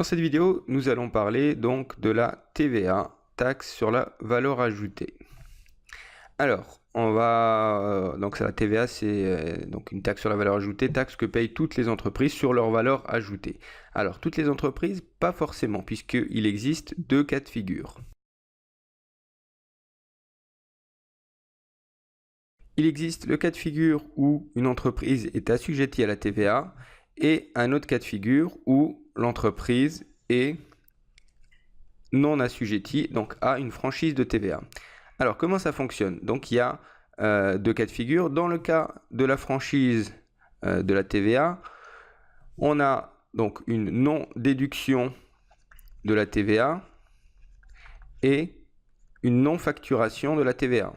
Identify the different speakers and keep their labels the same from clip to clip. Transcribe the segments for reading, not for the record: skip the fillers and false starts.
Speaker 1: Dans cette vidéo, nous allons parler donc de la TVA, taxe sur la valeur ajoutée. Alors, donc la TVA, c'est donc une taxe sur la valeur ajoutée, taxe que payent toutes les entreprises sur leur valeur ajoutée. Alors, toutes les entreprises, pas forcément, puisqu'il existe deux cas de figure. Il existe le cas de figure où une entreprise est assujettie à la TVA et un autre cas de figure où l'entreprise est non assujettie, donc à une franchise de TVA. Alors, comment ça fonctionne? Donc, il y a deux cas de figure. Dans le cas de la franchise de la TVA, on a donc une non-déduction de la TVA et une non-facturation de la TVA.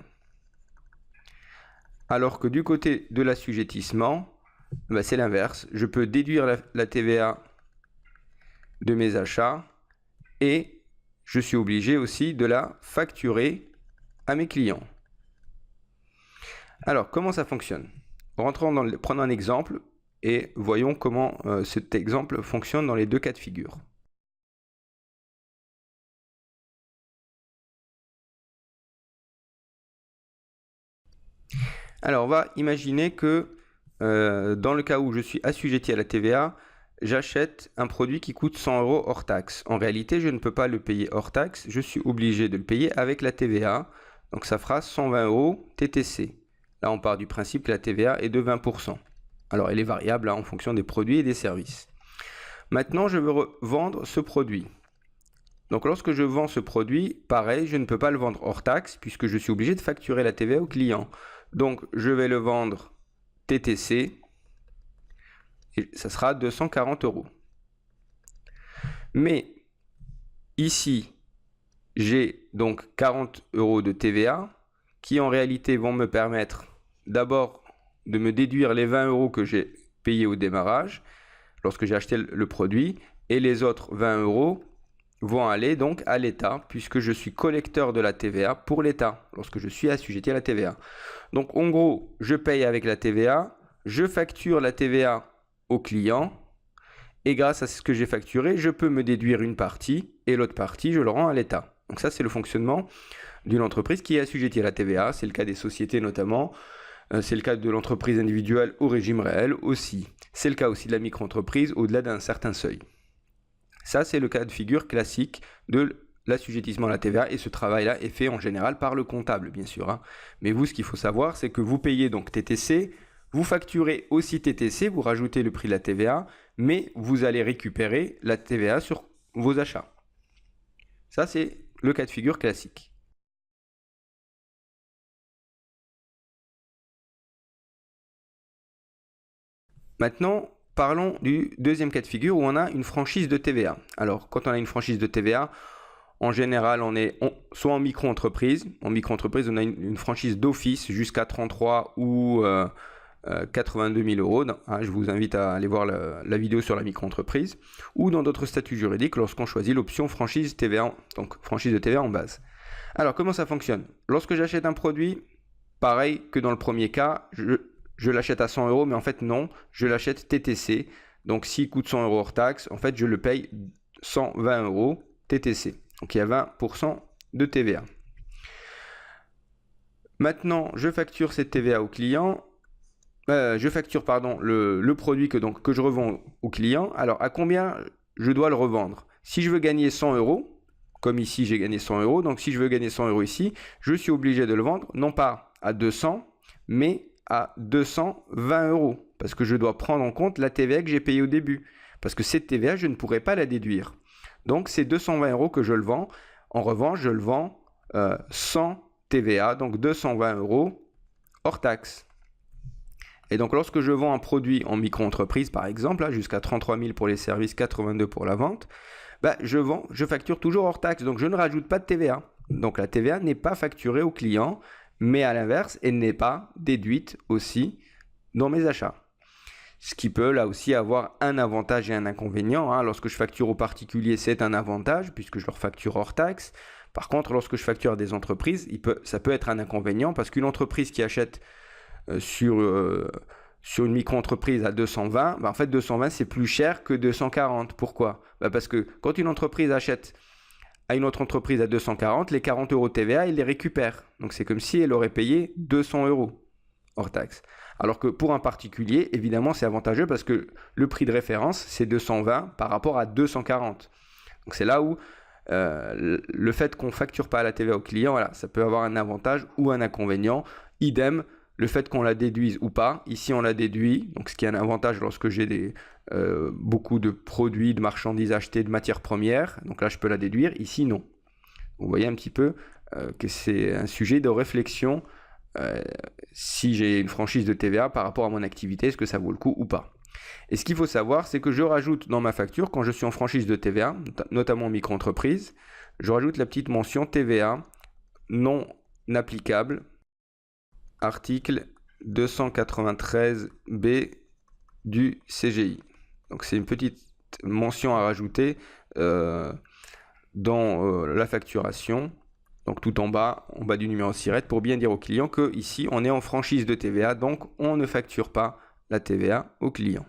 Speaker 1: Alors que du côté de l'assujettissement, c'est l'inverse. Je peux déduire la TVA de mes achats et je suis obligé aussi de la facturer à mes clients. Alors, comment ça fonctionne? Prenons un exemple et voyons comment cet exemple fonctionne dans les deux cas de figure. Alors, on va imaginer que dans le cas où je suis assujetti à la TVA, j'achète un produit qui coûte 100 € hors taxe. En réalité, je ne peux pas le payer hors taxe, je suis obligé de le payer avec la TVA. Donc ça fera 120 € TTC. Là, on part du principe que la TVA est de 20%. Alors, elle est variable en fonction des produits et des services. Maintenant, je veux vendre ce produit. Donc, lorsque je vends ce produit, pareil, je ne peux pas le vendre hors taxe puisque je suis obligé de facturer la TVA au client. Donc, je vais le vendre TTC et ça sera 240 €. Mais ici, j'ai donc 40 € de TVA qui en réalité vont me permettre d'abord de me déduire les 20 € que j'ai payés au démarrage lorsque j'ai acheté le produit et les autres 20 € vont aller donc à l'État puisque je suis collecteur de la TVA pour l'État lorsque je suis assujetti à la TVA. Donc en gros, je paye avec la TVA, je facture la TVA au client et grâce à ce que j'ai facturé, je peux me déduire une partie et l'autre partie, je le rends à l'État. Donc ça, c'est le fonctionnement d'une entreprise qui est assujettie à la TVA. C'est le cas des sociétés notamment. C'est le cas de l'entreprise individuelle au régime réel aussi. C'est le cas aussi de la micro-entreprise au-delà d'un certain seuil. Ça, c'est le cas de figure classique de l'assujettissement à la TVA et ce travail-là est fait en général par le comptable, bien sûr. Mais vous, ce qu'il faut savoir, c'est que vous payez donc TTC, vous facturez aussi TTC, vous rajoutez le prix de la TVA, mais vous allez récupérer la TVA sur vos achats. Ça, c'est le cas de figure classique. Maintenant, parlons du deuxième cas de figure où on a une franchise de TVA. Alors, quand on a une franchise de TVA, en général, on est soit en micro-entreprise. En micro-entreprise, on a une franchise d'office jusqu'à 33 ou 82 000 €. Je vous invite à aller voir la vidéo sur la micro-entreprise. Ou dans d'autres statuts juridiques lorsqu'on choisit l'option franchise TVA, donc franchise de TVA en base. Alors, comment ça fonctionne? Lorsque j'achète un produit, pareil que dans le premier cas, je l'achète à 100 €, mais en fait non, je l'achète TTC. Donc s'il coûte 100 € hors taxe, en fait je le paye 120 € TTC. Donc il y a 20% de TVA. Maintenant, je facture cette TVA au client. Je facture le produit que je revends au client. Alors à combien je dois le revendre? Si je veux gagner 100 €, comme ici j'ai gagné 100 €, donc si je veux gagner 100 € ici, je suis obligé de le vendre non pas à 200, mais à 220 €, parce que je dois prendre en compte la TVA que j'ai payée au début. Parce que cette TVA, je ne pourrais pas la déduire. Donc, c'est 220 € que je le vends. En revanche, je le vends sans TVA, donc 220 € hors taxe. Et donc, lorsque je vends un produit en micro-entreprise, par exemple, jusqu'à 33 000 pour les services, 82 pour la vente, je facture toujours hors taxe, donc je ne rajoute pas de TVA. Donc, la TVA n'est pas facturée au client, mais à l'inverse, elle n'est pas déduite aussi dans mes achats. Ce qui peut là aussi avoir un avantage et un inconvénient. Lorsque je facture aux particuliers, c'est un avantage puisque je leur facture hors taxe. Par contre, lorsque je facture à des entreprises, ça peut être un inconvénient parce qu'une entreprise qui achète sur sur une micro-entreprise à 220, en fait 220 c'est plus cher que 240. Pourquoi? Parce que quand une entreprise achète à une autre entreprise à 240, les 40 euros de TVA, il les récupère. Donc c'est comme si elle aurait payé 200 euros hors taxe. Alors que pour un particulier, évidemment, c'est avantageux parce que le prix de référence, c'est 220 par rapport à 240. Donc c'est là où le fait qu'on ne facture pas la TVA au client, voilà, ça peut avoir un avantage ou un inconvénient. Idem, le fait qu'on la déduise ou pas. Ici, on la déduit, donc ce qui est un avantage lorsque j'ai beaucoup de produits, de marchandises achetées, de matières premières. Donc là, je peux la déduire. Ici, non. Vous voyez un petit peu que c'est un sujet de réflexion si j'ai une franchise de TVA par rapport à mon activité, est-ce que ça vaut le coup ou pas. Et ce qu'il faut savoir, c'est que je rajoute dans ma facture, quand je suis en franchise de TVA, notamment en micro-entreprise, je rajoute la petite mention TVA non applicable, article 293B du CGI. Donc c'est une petite mention à rajouter dans la facturation. Donc tout en bas du numéro SIRET, pour bien dire au client que ici on est en franchise de TVA, donc on ne facture pas la TVA au client.